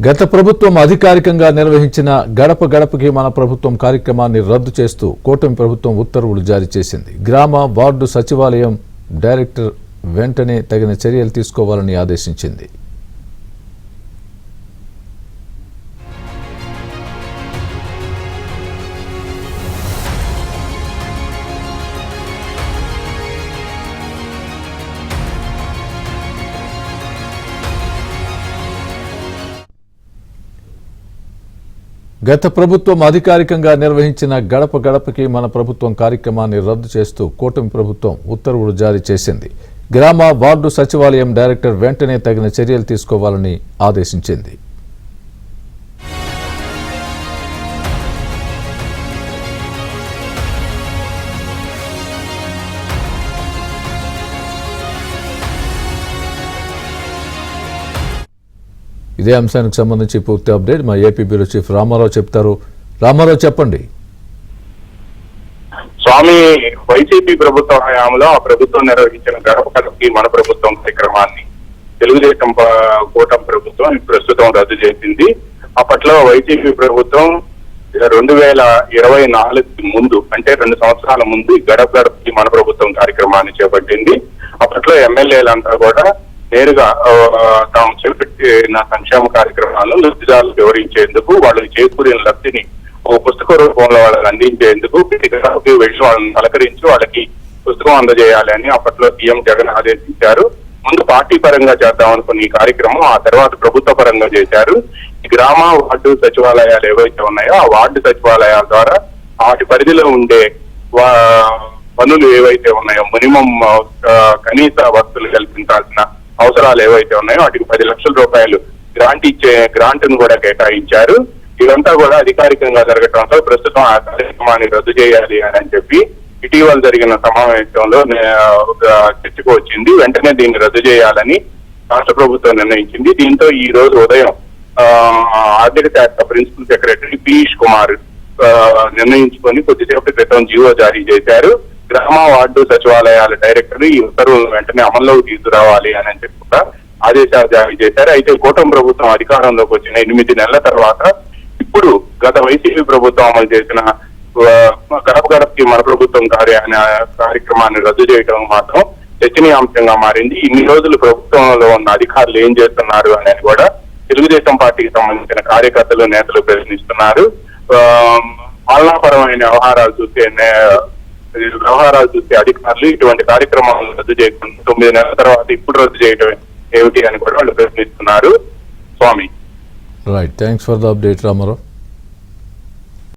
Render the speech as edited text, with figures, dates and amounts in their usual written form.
గత ప్రభుత్వం అధికారికంగా నిర్వహించిన గడప గడపకి మన ప్రభుత్వం కార్యక్రమాన్ని రద్దు చేస్తూ కూటమి ప్రభుత్వం ఉత్తర్వులు జారీ చేసింది. గ్రామ వార్డు సచివాలయం డైరెక్టర్ వెంటనే తగిన చర్యలు తీసుకోవాలని ఆదేశించింది. గత ప్రభుత్వం అధికారికంగా నిర్వహించిన గడప గడపకి మన ప్రభుత్వం కార్యక్రమాన్ని రద్దు చేస్తూ కూటమి ప్రభుత్వం ఉత్తర్వులు జారీ చేసింది. గ్రామ వార్డు సచివాలయం డైరెక్టర్ వెంటనే తగిన చర్యలు తీసుకోవాలని ఆదేశించింది. ఇదే అంశానికి సంబంధించి పూర్తి అప్డేట్ మా ఏపీ బ్యూరో చీఫ్ రామారావు చెప్తారు. రామారావు చెప్పండి. స్వామి, వైసీపీ ప్రభుత్వ హయాంలో ఆ ప్రభుత్వం నిర్వహించిన గడప గడపకి మన ప్రభుత్వం కార్యక్రమాన్ని తెలుగుదేశం కూటమి ప్రభుత్వం ప్రస్తుతం రద్దు చేసింది. అప్పట్లో వైసీపీ ప్రభుత్వం 2024 ముందు, అంటే 2 సంవత్సరాల ముందు గడప గడపకి మన ప్రభుత్వం కార్యక్రమాన్ని చేపట్టింది. అప్పట్లో ఎమ్మెల్యేలంతా కూడా నేరుగా తాము చేపట్టిన సంక్షేమ కార్యక్రమాలను లబ్ధిదారులకు వివరించేందుకు, వాళ్ళకి చేకూరిన లబ్ధిని ఒక పుస్తక రూపంలో వాళ్ళకి అందించేందుకు వెళ్ళి వాళ్ళని పలకరించి వాళ్ళకి పుస్తకం అందజేయాలి అని అప్పట్లో సీఎం జగన్ ఆదేశించారు. ముందు పార్టీ పరంగా చేద్దాం అనుకున్న ఈ కార్యక్రమం ఆ తర్వాత ప్రభుత్వ పరంగా చేశారు. ఈ గ్రామ వార్డు సచివాలయాలు ఏవైతే ఉన్నాయో ఆ వార్డు సచివాలయాల ద్వారా వాటి పరిధిలో ఉండే పనులు ఏవైతే ఉన్నాయో, మినిమం కనీస వసతులు కల్పించాల్సిన అవసరాలు ఏవైతే ఉన్నాయో వాటికి 10 లక్షల రూపాయలు గ్రాంట్ ను కూడా కేటాయించారు. ఇదంతా కూడా అధికారికంగా జరగటంతో ప్రస్తుతం ఆ కార్యక్రమాన్ని రద్దు చేయాలి అని చెప్పి ఇటీవల జరిగిన సమావేశంలో చర్చకు వచ్చింది. వెంటనే దీన్ని రద్దు చేయాలని రాష్ట్ర ప్రభుత్వం నిర్ణయించింది. దీంతో ఈ రోజు ఉదయం ఆర్థిక శాఖ ప్రిన్సిపల్ సెక్రటరీ పీయూష్ కుమార్ నిర్ణయించుకొని కొద్దిసేపటి క్రితం జీవో జారీ చేశారు. గ్రామ వార్డు సచివాలయాల డైరెక్టర్ ఈ ఉత్తర్వులను వెంటనే అమల్లోకి తీసుకురావాలి అని చెప్పి ఆదేశాలు జారీ చేశారు. అయితే కూటమి ప్రభుత్వం అధికారంలోకి వచ్చిన 8 నెలల తర్వాత ఇప్పుడు గత వైసీపీ ప్రభుత్వం అమలు చేసిన గడప గడపకి మన ప్రభుత్వం కార్యక్రమాన్ని రద్దు చేయడం మాత్రం చర్చనీయాంశంగా మారింది. ఇన్ని రోజులు ప్రభుత్వంలో ఉన్న అధికారులు ఏం చేస్తున్నారు అనేది కూడా తెలుగుదేశం పార్టీకి సంబంధించిన కార్యకర్తలు, నేతలు ప్రశ్నిస్తున్నారు. పాలనాపరమైన వ్యవహారాలు చూస్తే అధికారులు ఇటువంటి కార్యక్రమాలను రద్దు చేయకుండా 9 నెలల తర్వాత ఇప్పుడు రద్దు చేయడం ఏమిటి అని కూడా వాళ్ళు ప్రశ్నిస్తున్నారు. స్వామి, right, thanks for the update Ramarao.